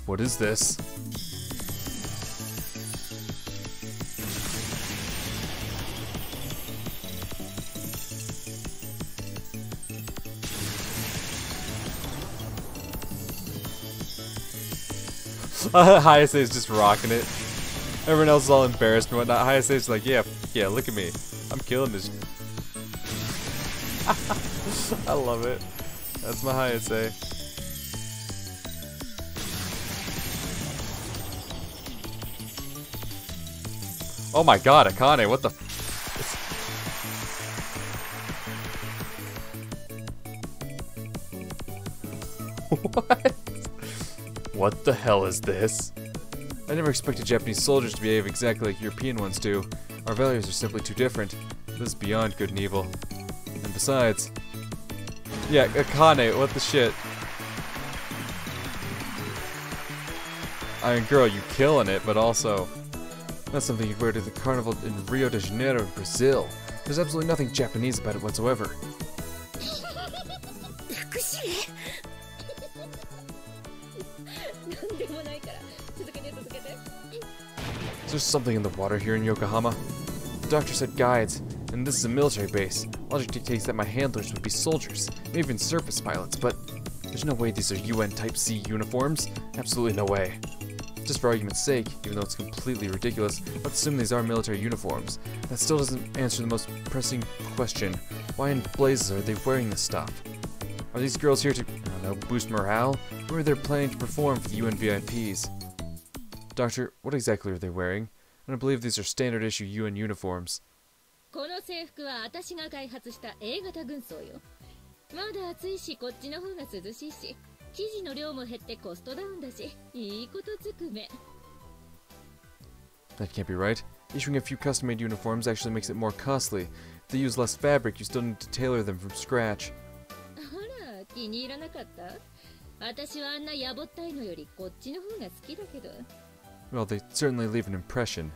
What is this? Hayase is just rocking it. Everyone else is all embarrassed and whatnot. Hayase is like, yeah, look at me. I'm killing this. I love it. That's my Hayase. Oh my god, Akane, what the f— What? What the hell is this? I never expected Japanese soldiers to behave exactly like European ones do. Our values are simply too different. This is beyond good and evil. And besides... Yeah, Akane, what the shit? I mean, girl, you killing it, but also... That's something you'd wear to the carnival in Rio de Janeiro, Brazil. There's absolutely nothing Japanese about it whatsoever. There's something in the water here in Yokohama. The doctor said guides, and this is a military base. Logic dictates that my handlers would be soldiers, maybe even surface pilots, but there's no way these are UN Type C uniforms. Absolutely no way. Just for argument's sake, even though it's completely ridiculous, let's assume these are military uniforms. That still doesn't answer the most pressing question. Why in blazes are they wearing this stuff? Are these girls here to, I don't know, boost morale? Or are they planning to perform for the UN VIPs? Doctor, what exactly are they wearing? I don't believe these are standard issue UN uniforms. That can't be right. Issuing a few custom-made uniforms actually makes it more costly. If they use less fabric, you still need to tailor them from scratch. Well, they certainly leave an impression.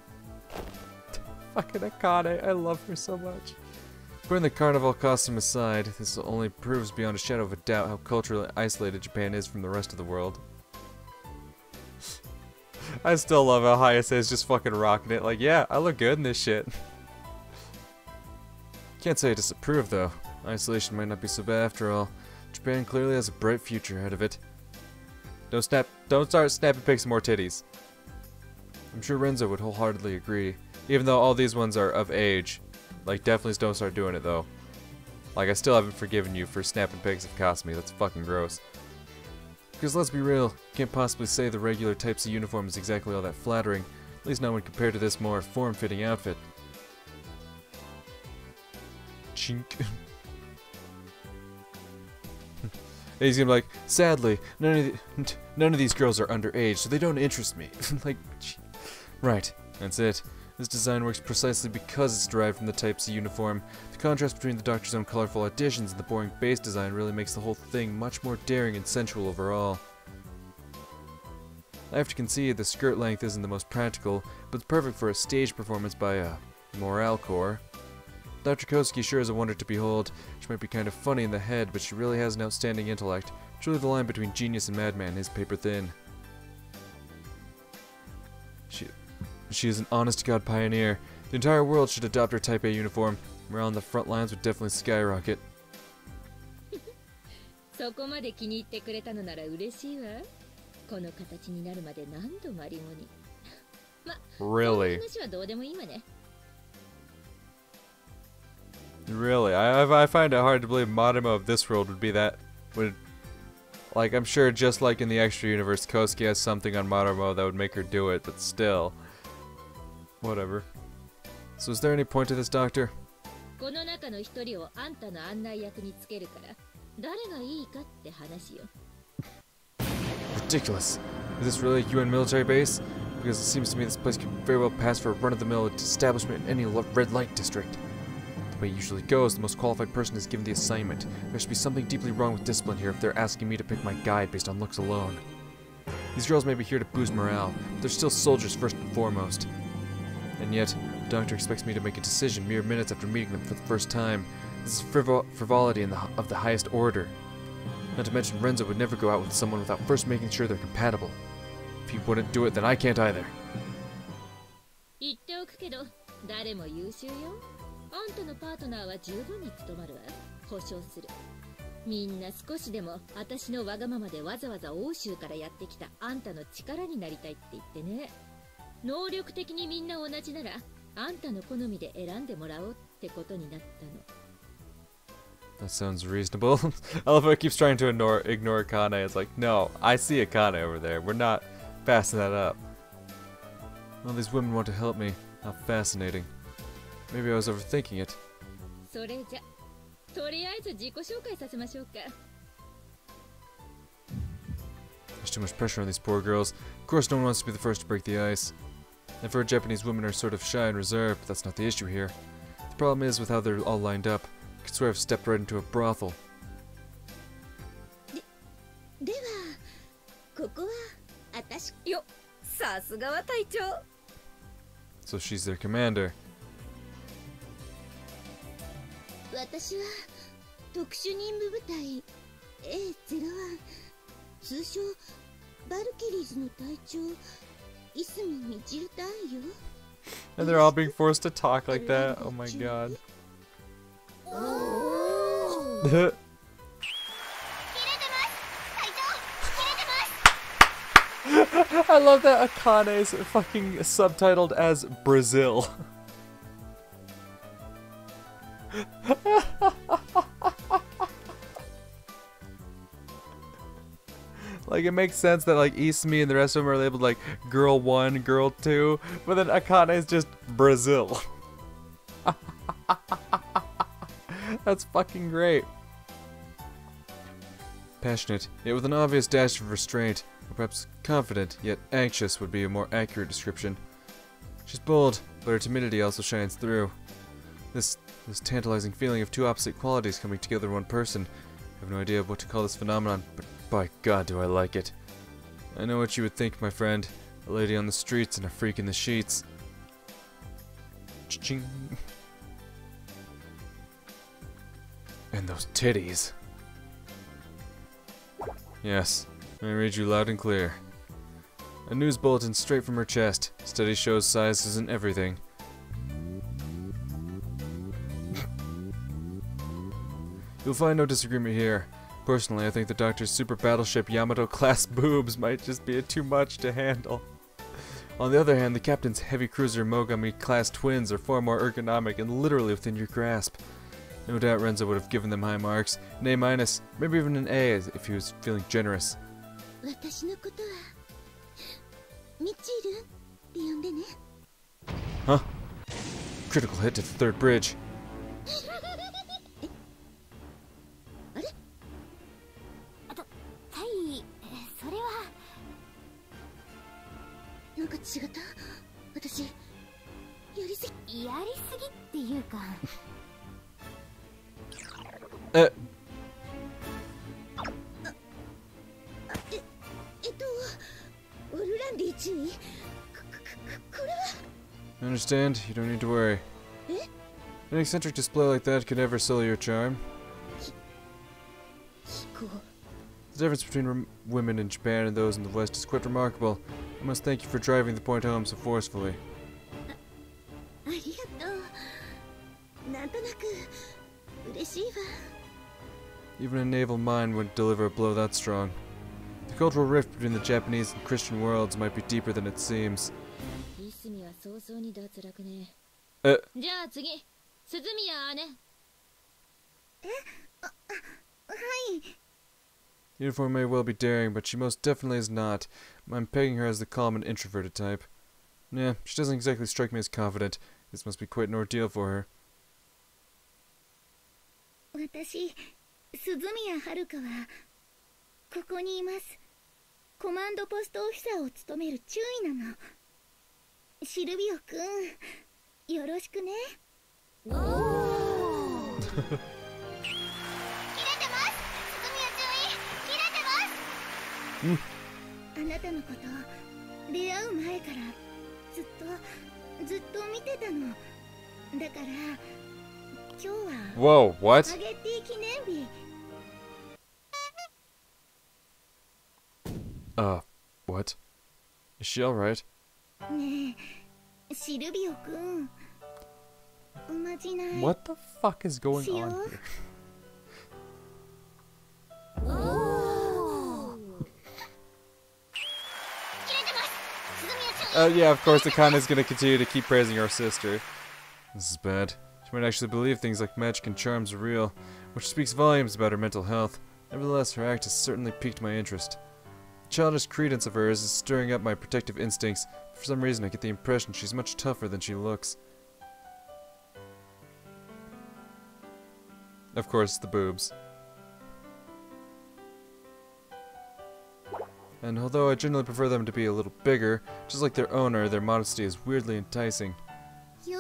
Fucking Akane, I love her so much. Putting the carnival costume aside, this only proves beyond a shadow of a doubt how culturally isolated Japan is from the rest of the world. I still love how Hayase is just fucking rocking it. Like, yeah, I look good in this shit. Can't say I disapprove, though. Isolation might not be so bad after all. Japan clearly has a bright future ahead of it. Don't start snapping pics of more titties. I'm sure Renzo would wholeheartedly agree. Even though all these ones are of age. Like, definitely don't start doing it, though. Like, I still haven't forgiven you for snapping pics of Kasumi. That's fucking gross. Because let's be real, can't possibly say the regular Type C uniform is exactly all that flattering. At least not when compared to this more form-fitting outfit. Chink. He's gonna be like, sadly, none of these girls are underage, so they don't interest me. Like, right, that's it. This design works precisely because it's derived from the Type C uniform. The contrast between the Doctor's own colorful additions and the boring base design really makes the whole thing much more daring and sensual overall. I have to concede the skirt length isn't the most practical, but it's perfect for a stage performance by a morale corps. Dr. Kosuke sure is a wonder to behold. She might be kind of funny in the head, but she really has an outstanding intellect. Truly the line between genius and madman is paper thin. She is an honest-to-God pioneer. The entire world should adopt her Type A uniform. Morale on the front lines would definitely skyrocket. Really? Really? I find it hard to believe Madomo of this world would be that... Like, I'm sure just like in the extra universe, Kosuke has something on Madomo that would make her do it, but still... Whatever. So is there any point to this, Doctor? Ridiculous. Is this really a UN military base? Because it seems to me this place could very well pass for a run-of-the-mill establishment in any red light district. The way it usually goes, the most qualified person is given the assignment. There should be something deeply wrong with discipline here if they're asking me to pick my guide based on looks alone. These girls may be here to boost morale, but they're still soldiers first and foremost. And yet, The doctor expects me to make a decision mere minutes after meeting them for the first time. This is frivolity of the highest order. Not to mention, Renzo would never go out with someone without first making sure they're compatible. If he wouldn't do it, then I can't either. 言っておくけど、誰も優秀よ。あんたのパートナーは十分に務まるわ。保証する。みんな少しでも私のわがままでわざわざ欧州からやってきたあんたの力になりたいって言ってね。能力的にみんな同じなら、あんたの好みで選んでもらおうってことになったの。That sounds reasonable. I love how it keeps trying to ignore Akane. It's like, no, I see Akane over there. We're not passing that up. All these women want to help me. How fascinating. Maybe I was overthinking it. それじゃ、とりあえず自己紹介させましょうか。There's too much pressure on these poor girls. Of course, no one wants to be the first to break the ice. I've heard Japanese women are sort of shy and reserved, but that's not the issue here. The problem is with how they're all lined up. I could swear I've stepped right into a brothel. では、ここは私よ。さすがは隊長。So she's their commander. 私は特殊任務部隊 A01、通称バルキリーズの隊長いすみみちる隊よ。And they're all being forced to talk like that. Oh my god. I love that Akane's fucking subtitled as Brazil. Like, it makes sense that, like, Isumi and the rest of them are labeled, like, Girl 1, Girl 2, but then Akane is just Brazil. That's fucking great. Passionate, yet with an obvious dash of restraint, or perhaps confident, yet anxious would be a more accurate description. She's bold, but her timidity also shines through. This tantalizing feeling of two opposite qualities coming together in one person. I have no idea what to call this phenomenon, but by God do I like it. I know what you would think, my friend. A lady on the streets and a freak in the sheets. Cha-ching. And those titties. Yes, I read you loud and clear. A news bulletin straight from her chest. Study shows size isn't everything. You'll find no disagreement here. Personally, I think the Doctor's super battleship Yamato-class boobs might just be too much to handle. On the other hand, the Captain's heavy cruiser Mogami-class twins are far more ergonomic and literally within your grasp. No doubt Renzo would have given them high marks, an A-, maybe even an A if he was feeling generous. Huh? Critical hit to the third bridge. なんか違った。私やりすぎっていうか。オルランディ注意。これは。I understand. You don't need to worry. An eccentric display like that could never sully your charm. The difference between women in Japan and those in the West is quite remarkable. I must thank you for driving the point home so forcefully. Even a naval mind wouldn't deliver a blow that strong. The cultural rift between the Japanese and Christian worlds might be deeper than it seems. Uniform may well be daring, but she most definitely is not. I'm pegging her as the calm and introverted type. Yeah, she doesn't exactly strike me as confident. This must be quite an ordeal for her. 私、鈴宮遥はここにいます。コマンドポストオフィサーを務める注意なの。シルビオくん、よろしくね。おお。切れてます。鈴宮注意。切れてます。あなたのこと出会う前からずっと Whoa, what? What? Is she alright? What the fuck is going on here? Yeah, of course, Akane's gonna continue to keep praising our sister. This is bad. She might actually believe things like magic and charms are real, which speaks volumes about her mental health. Nevertheless, her act has certainly piqued my interest. The childish credence of hers is stirring up my protective instincts. For some reason, I get the impression she's much tougher than she looks. Of course, the boobs. And although I generally prefer them to be a little bigger, just like their owner, their modesty is weirdly enticing. Yeah,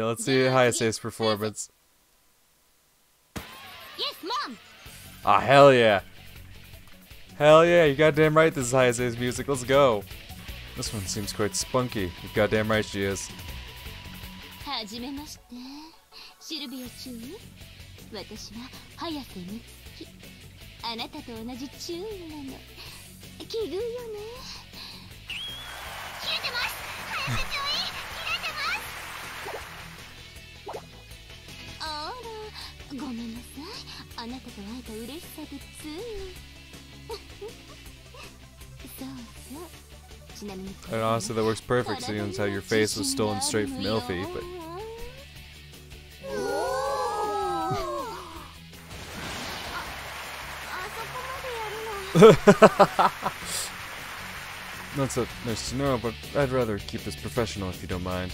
let's see Hayase's performance. Yes, Mom! Ah, hell yeah. Hell yeah, you goddamn right this is Hayase's music, let's go. This one seems quite spunky. You're goddamn right she is. Silvio, 私は早瀬美月。あなたと同じ注意なの。奇遇よね。切れてます。早瀬注意。切れてます。あら、ごめんなさい。あなたと会えた嬉しさでつい。そうそう。ちなみに。And honestly, that works perfect, seeing as how your face was stolen straight from Ilfie, but. Not so nice to know, but I'd rather keep this professional if you don't mind.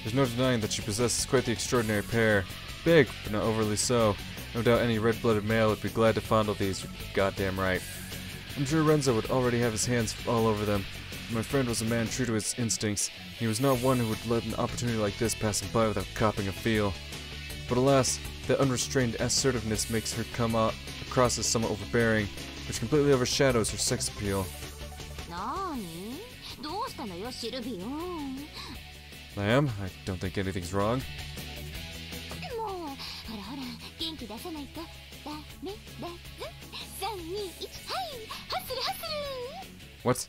There's no denying that she possesses quite the extraordinary pair. Big, but not overly so. No doubt any red-blooded male would be glad to fondle these, you're goddamn right. I'm sure Renzo would already have his hands all over them. My friend was a man true to his instincts. He was not one who would let an opportunity like this pass him by without copping a feel. But alas, that unrestrained assertiveness makes her come across as somewhat overbearing, which completely overshadows her sex appeal. I am? I don't think anything's wrong. What?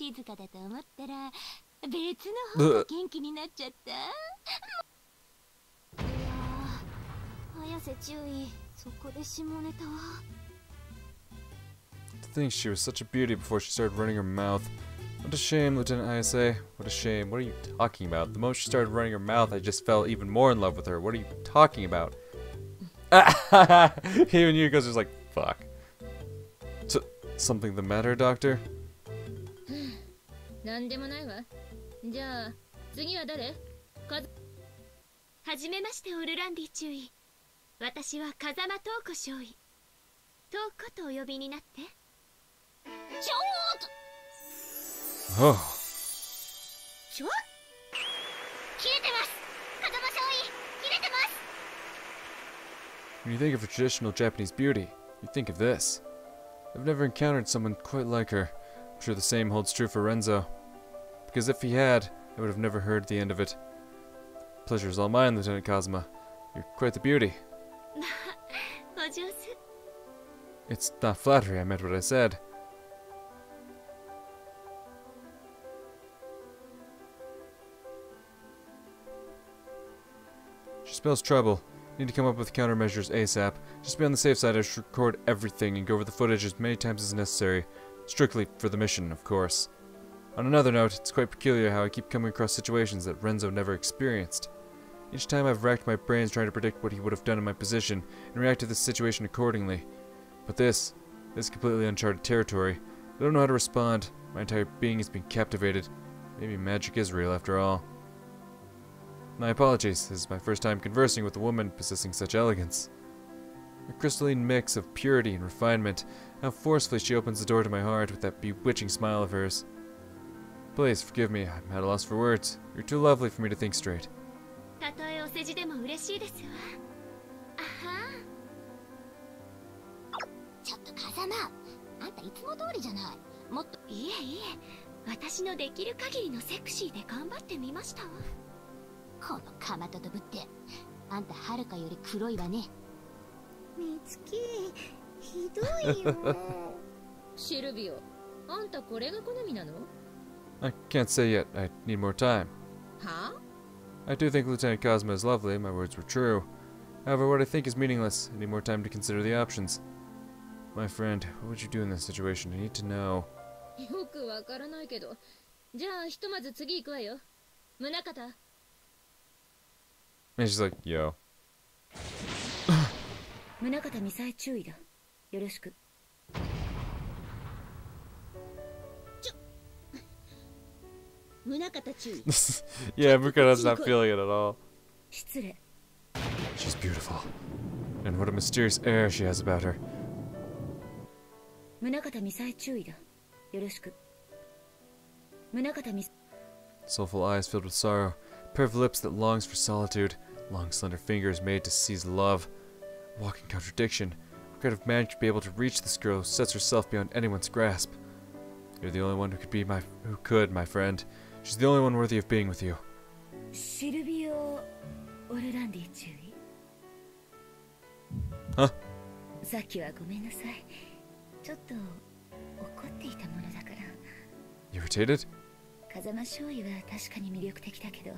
To think she was such a beauty before she started running her mouth. What a shame, Lieutenant Ayase. What a shame. What are you talking about? The moment she started running her mouth, I just fell even more in love with her. What are you talking about? Even Yuko's just like, fuck. Something the matter, Doctor? なんでもないわ。じゃあ次は誰？はじめましてオルランディ中尉。私は風間塔子少尉。塔子とお呼びになって。ちょっと。Oh. ちょっ。切れてます。風間少尉、切れてます。When you think of a traditional Japanese beauty, you think of this. I've never encountered someone quite like her. I'm sure the same holds true for Renzo. Because if he had, I would have never heard the end of it. Pleasure is all mine, Lieutenant Kazuma. You're quite the beauty. It's not flattery, I meant what I said. She spells trouble. Need to come up with countermeasures ASAP. Just to be on the safe side, I should record everything and go over the footage as many times as necessary. Strictly for the mission, of course. On another note, it's quite peculiar how I keep coming across situations that Renzo never experienced. Each time I've racked my brains trying to predict what he would have done in my position and react to this situation accordingly. But this is completely uncharted territory. I don't know how to respond. My entire being has been captivated. Maybe magic is real after all. My apologies, this is my first time conversing with a woman possessing such elegance. A crystalline mix of purity and refinement. How forcefully she opens the door to my heart with that bewitching smile of hers. Please forgive me, I'm at a loss for words. You're too lovely for me to think straight. たとえお世辞でも嬉しいですわ。あは。ちょっと風間、あんたいつも通りじゃない。もっと。いえいえ、私のできる限りのセクシーで頑張ってみましたわ。このかまととぶって、あんたはるかより黒いわね。みつき、ひどいよ。シルビオ、あんたこれが好みなの？ I can't say yet, I need more time. は？ I do think Lieutenant Cosmo is lovely, my words were true. However, what I think is meaningless. I need more time to consider the options. My friend, what would you do in this situation? I need to know. よくわからないけど、じゃあひとまず次行くわよ。宗方。And she's like, yo. 宗方にさえ注意だ。よろしく。宗方注意。Yeah, Mukata's not feeling it at all. 失礼。She's beautiful. And what a mysterious air she has about her. 宗方にさえ注意だ。よろしく。宗方に。 Soulful eyes filled with sorrow. A pair of lips that longs for solitude. Long, slender fingers made to seize love. A walking contradiction. What kind of man could be able to reach this girl who sets herself beyond anyone's grasp? You're the only one who could, my friend. She's the only one worthy of being with you. Silvio, Orlandi注意。 Huh? さっきはごめんなさい。ちょっと怒っていたものだから。Irritated? 風間醤油は確かに魅力的だけど、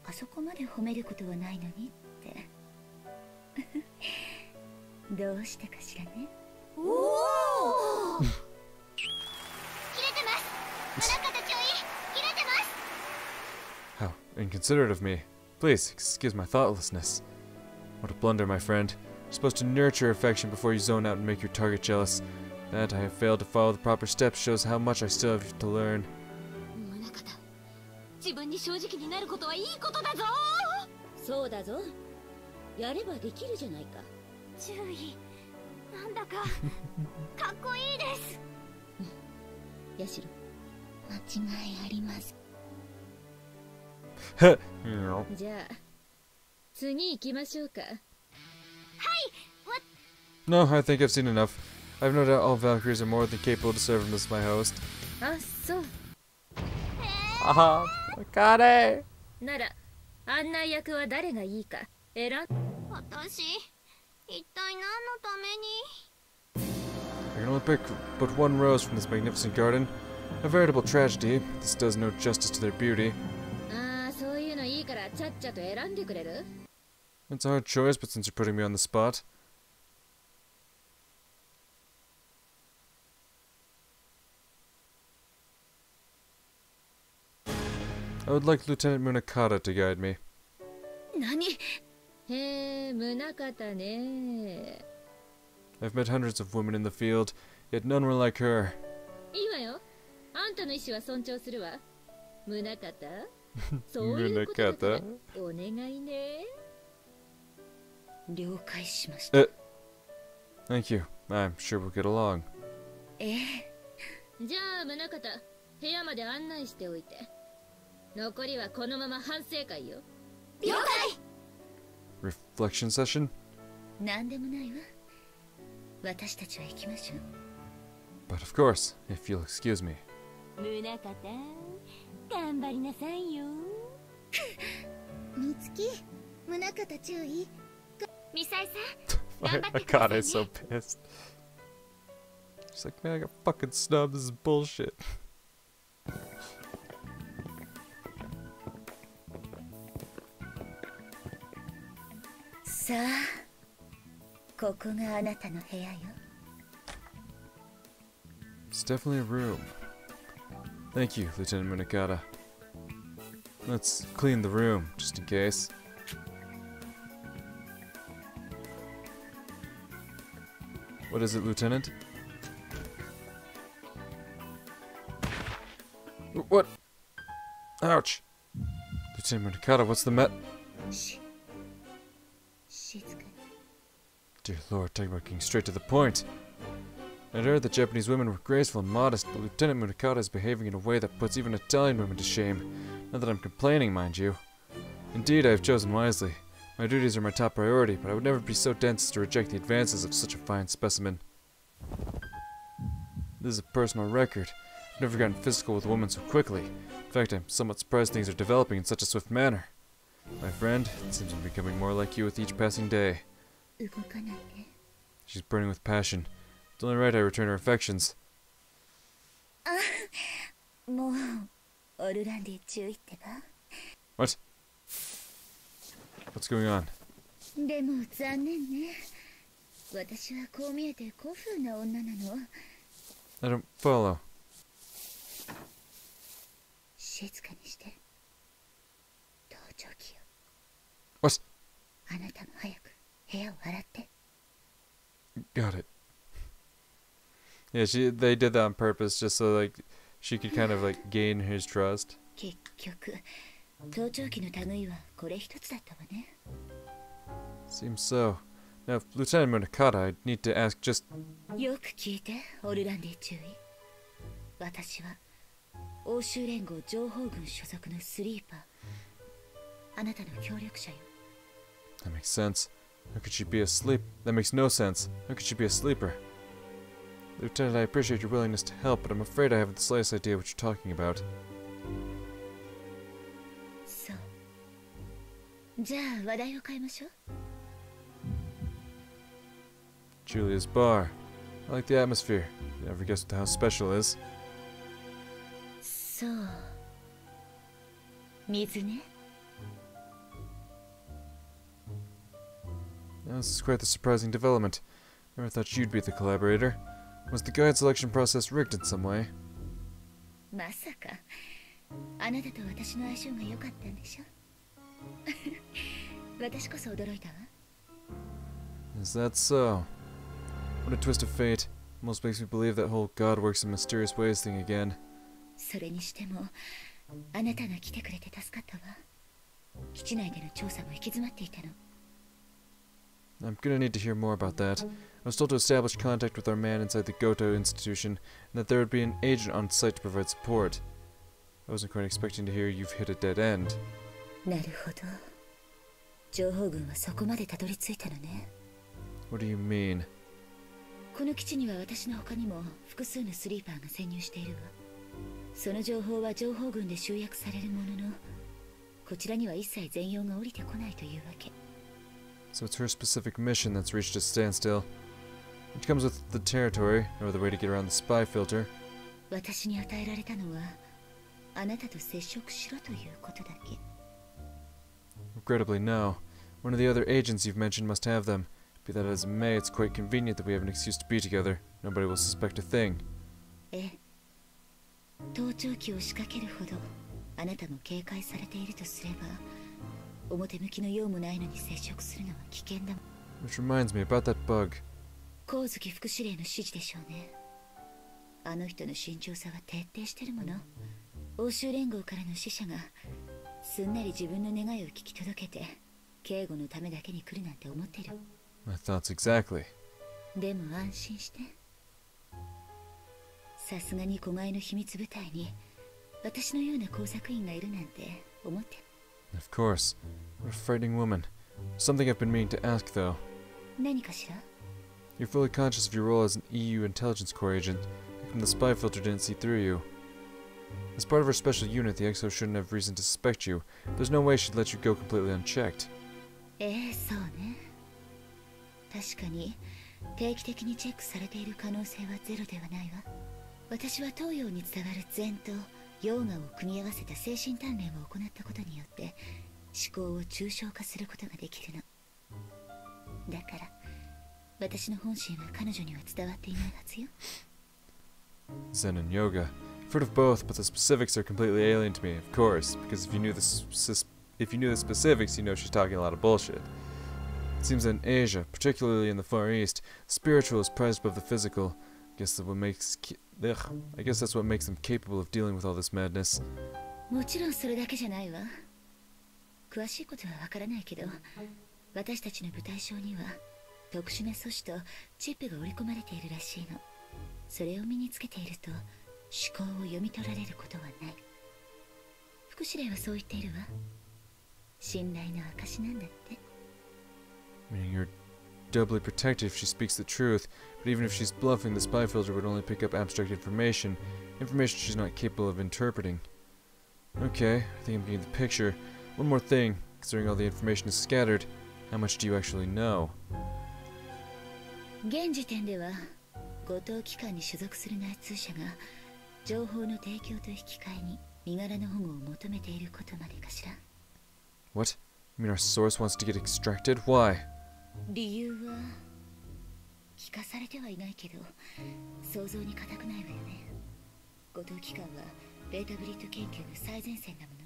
あそこまで褒めることはないのにって。どうしてかしらね。おお。How inconsiderate of me. Please, excuse my thoughtlessness. What a blunder, my friend. You're supposed to nurture affection before you zone out and make your target jealous. That I have failed to follow the proper steps shows how much I still have to learn. 自分に正直になることはいいことだぞ。そうだぞ。やればできるじゃないか。注意。なんだかかっこいいです。ヤシロ、間違いあります。じゃあ次行きましょうか。はい。No, I think I've seen enough. I've no doubt all Valkyries are more than capable to serve him as my host. あ、そう。Aha, got it. なら案内役は誰がいいか選ん。私一体何のために。 I can only pick but one rose from this magnificent garden. A veritable tragedy. This does no justice to their beauty. ああ、そういうのいいからちゃっちゃと選んでくれる？ It's a hard choice, but since you're putting me on the spot. I would like Lieutenant Munakata to guide me. 何？へえ、宗方ね。 I've met hundreds of women in the field, yet none were like her. いいわよ。あんたの意志は尊重するわ。宗方。そういうことだからお願いね。了解しました。Thank you. I'm sure we'll get along. ええ。じゃあ宗方、部屋まで案内しておいて。残りはこのまま反省会よ。了解。 Reflection session? なんでもないわ。私たちは行きましょう。 But of course, if you'll excuse me. 宗方、頑張りなさいよ。みつき、宗方注意。ミサイさん、頑張ってくださいね。God, I'm so pissed. She's like, man, I got fucking snubbed. This is bullshit. さあ、ここがあなたの部屋よ。 It's definitely a room. Thank you, Lieutenant Munakata. Let's clean the room, just in case. What is it, Lieutenant? What? Ouch! Lieutenant Munakata, what's the Dear Lord, talking about getting straight to the point. I'd heard that Japanese women were graceful and modest, but Lieutenant Munakata is behaving in a way that puts even Italian women to shame. Not that I'm complaining, mind you. Indeed, I have chosen wisely. My duties are my top priority, but I would never be so dense as to reject the advances of such a fine specimen. This is a personal record. I've never gotten physical with a woman so quickly. In fact, I'm somewhat surprised things are developing in such a swift manner. My friend, it seems I'm becoming more like you with each passing day. She's burning with passion. It's only right I return her affections. What? What's going on? I don't follow. What? Got it. Yeah, they did that on purpose, just so like she could kind of like gain his trust. Seems so. Now, Lieutenant Munakata, I need to ask just... That makes sense. How could she be asleep? That makes no sense. How could she be a sleeper? Lieutenant, I appreciate your willingness to help, but I'm afraid I haven't the slightest idea what you're talking about. Julia's bar. I like the atmosphere. You never guess what the house special is. Now, this is quite the surprising development. Never thought you'd be the collaborator. Was the guide selection process rigged in some way? Is that so? What a twist of fate. Almost makes me believe that whole God works in mysterious ways thing again. I'm gonna need to hear more about that. I was told to establish contact with our man inside the Goto institution, and that there would be an agent on site to provide support. I wasn't quite expecting to hear you've hit a dead end. What do you mean? So it's her specific mission that's reached a standstill. It comes with the territory, or the way to get around the spy filter. Regrettably, no. One of the other agents you've mentioned must have them. Be that as it may, it's quite convenient that we have an excuse to be together. Nobody will suspect a thing. Which reminds me about that bug. My thoughts exactly. Of course. What a frightening woman. Something I've been meaning to ask, though. You're fully conscious of your role as an EU Intelligence Corps agent. How come the spy filter didn't see through you? As part of her special unit, the EXO shouldn't have reason to suspect you. There's no way she'd let you go completely unchecked. Zen and yoga. I've heard of both, but the specifics are completely alien to me, of course, because if you knew the specifics, you know she's talking a lot of bullshit. It seems that in Asia, particularly in the Far East, the spiritual is prized above the physical. I guess that's what makes them capable of dealing with all this madness. もちろんそれだけじゃないわ。詳しいことはわからないけど、私たちの舞台上には特殊な素子とチップが織り込まれているらしいの。それを身につけていると思考を読み取られることはない。副司令はそう言っているわ。信頼の証なんだって。Meaning you're doubly protected if she speaks the truth, but even if she's bluffing, the spy filter would only pick up abstract information she's not capable of interpreting. Okay, I think I'm getting the picture. One more thing, considering all the information is scattered, how much do you actually know? 現時点では、五等機関に所属する内通者が情報の提供と引き換えに身柄の保護を求めていることまでかしら。What? You mean our source wants to get extracted? Why? 理由は聞かされてはいないけど、想像に難くないわよね。五等機関はベータグリッド研究の最前線だもの。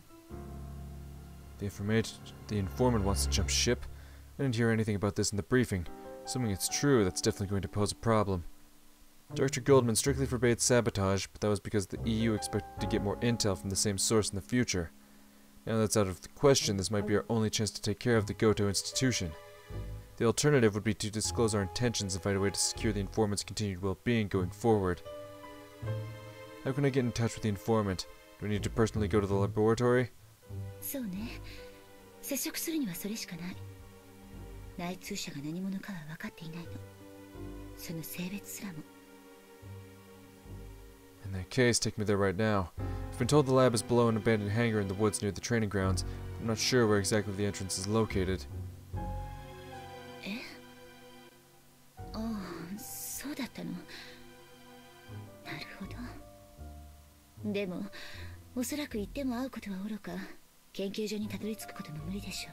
The informant wants to jump ship? I didn't hear anything about this in the briefing. Assuming it's true, that's definitely going to pose a problem. Dr. Goldman strictly forbade sabotage, but that was because the EU expected to get more intel from the same source in the future. Now that's out of the question, this might be our only chance to take care of the Goto institution. The alternative would be to disclose our intentions and find a way to secure the informant's continued well-being going forward. How can I get in touch with the informant? Do I need to personally go to the laboratory? そうね。接触するにはそれしかない。内通者が何者かは分かっていないの。その性別すらも。In that case, take me there right now. I've been told the lab is below an abandoned hangar in the woods near the training grounds. I'm not sure where exactly the entrance is located. え？ああ、そうだったの。なるほど。でも、おそらく行っても会うことはおろか、研究所にたどり着くことも無理でし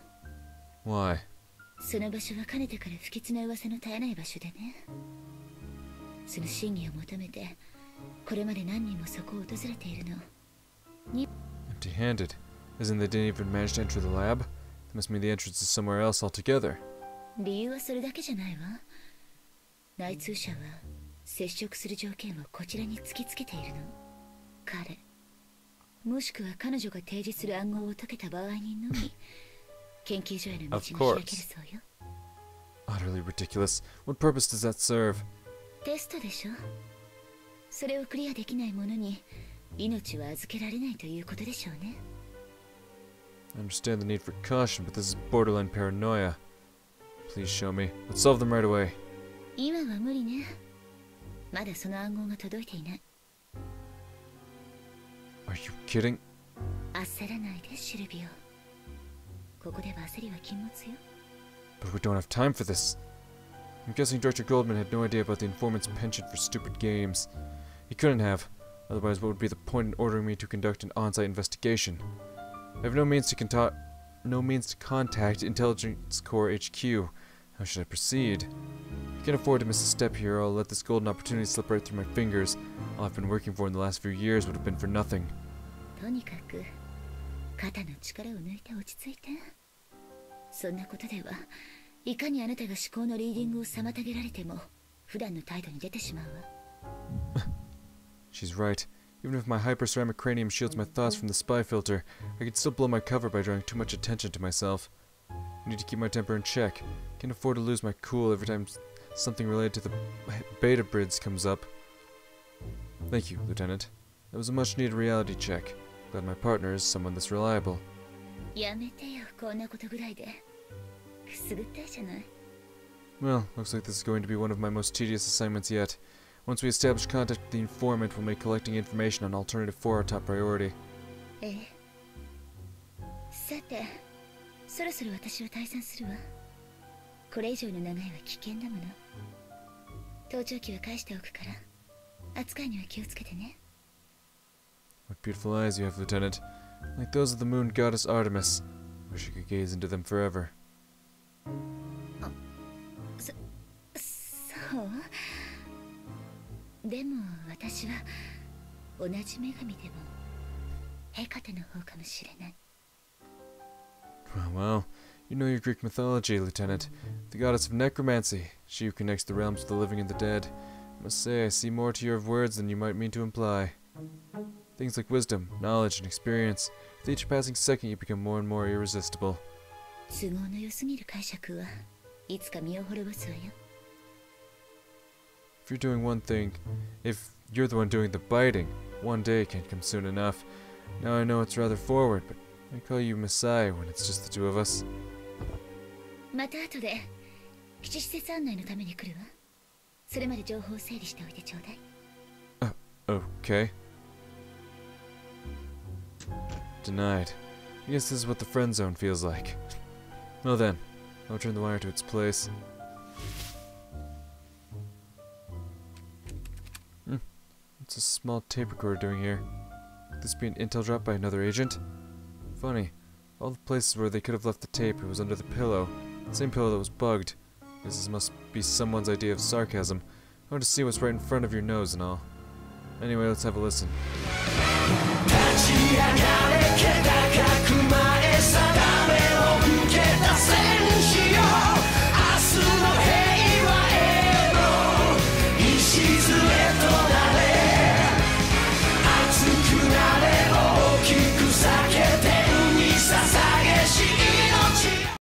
ょう。Why? その場所はかねてから不吉な噂の絶えない場所でね。その真偽を求めて、これまで何人もそこを訪れているの。Empty-handed. As in they didn't even manage to enter the lab? That must mean the entrance is somewhere else altogether. 理由はそれだけじゃないわ。内通者は接触する条件をこちらに突きつけているの。彼、もしくは彼女が提示する暗号を解けた場合にのみ研究所への道が開けるそうよ。Utterly ridiculous. What purpose does that serve? テストでしょ。それをクリアできない者に命は預けられないということでしょうね。I understand the need for caution, but this is borderline paranoia. Please show me. Let's solve them right away. 今は無理ね。まだその暗号が届いていない。Are you kidding? 焦らないで、シルビオ。ここでは焦りは禁物よ。But we don't have time for this. I'm guessing Dr. Goldman had no idea about the informant's penchant for stupid games. He couldn't have. Otherwise, what would be the point in ordering me to conduct an on-site investigation? I have no means to contact Intelligence Corps HQ. How should I proceed? I can't afford to miss a step here, or I'll let this golden opportunity slip right through my fingers. All I've been working for in the last few years would have been for nothing. とにかく肩の力を抜いて落ち着いて。そんなことではいかにあなたが思考のリーディングを妨げられても普段の態度に出てしまうわ。She's right. Even if my hyperceramic cranium shields my thoughts from the spy filter, I could still blow my cover by drawing too much attention to myself. I need to keep my temper in check. Can't afford to lose my cool every time something related to the beta brids comes up. Thank you, Lieutenant. That was a much-needed reality check. Glad my partner is someone that's reliable. やめてよ、こんなことぐらいで。くすぐったいじゃない。Well, looks like this is going to be one of my most tedious assignments yet. Once we establish contact with the informant, we'll make collecting information on Alternative 4 our top priority. ええ。さて、そろそろ私は退散するわ。これ以上の長いは危険だもの。盗聴器は返しておくから、扱いには気をつけてね。What beautiful eyes you have, Lieutenant. Like those of the moon goddess Artemis. Wish I could gaze into them forever. そう。でも私は同じ女神でもヘカテの方かもしれない。 Well, you know your Greek mythology, Lieutenant. The goddess of necromancy, she who connects the realms of the living and the dead. I must say, I see more to your words than you might mean to imply. Things like wisdom, knowledge, and experience. With each passing second, you become more and more irresistible. 都合の良すぎる解釈はいつか身を滅ぼすわよ。 If you're doing one thing, if you're the one doing the biting, one day can't come soon enough. Now I know it's rather forward, but I call you Messiah when it's just the two of us. また後で基地施設案内のために来るわ。それまで情報を整理しておいてちょうだい。Okay. Denied. I guess this is what the friend zone feels like. Well then, I'll turn the wire to its place. What's a small tape recorder doing here? Could this be an intel drop by another agent? Funny. All the places where they could have left the tape, it was under the pillow. The same pillow that was bugged. This must be someone's idea of sarcasm. I want to see what's right in front of your nose and all. Anyway, let's have a listen.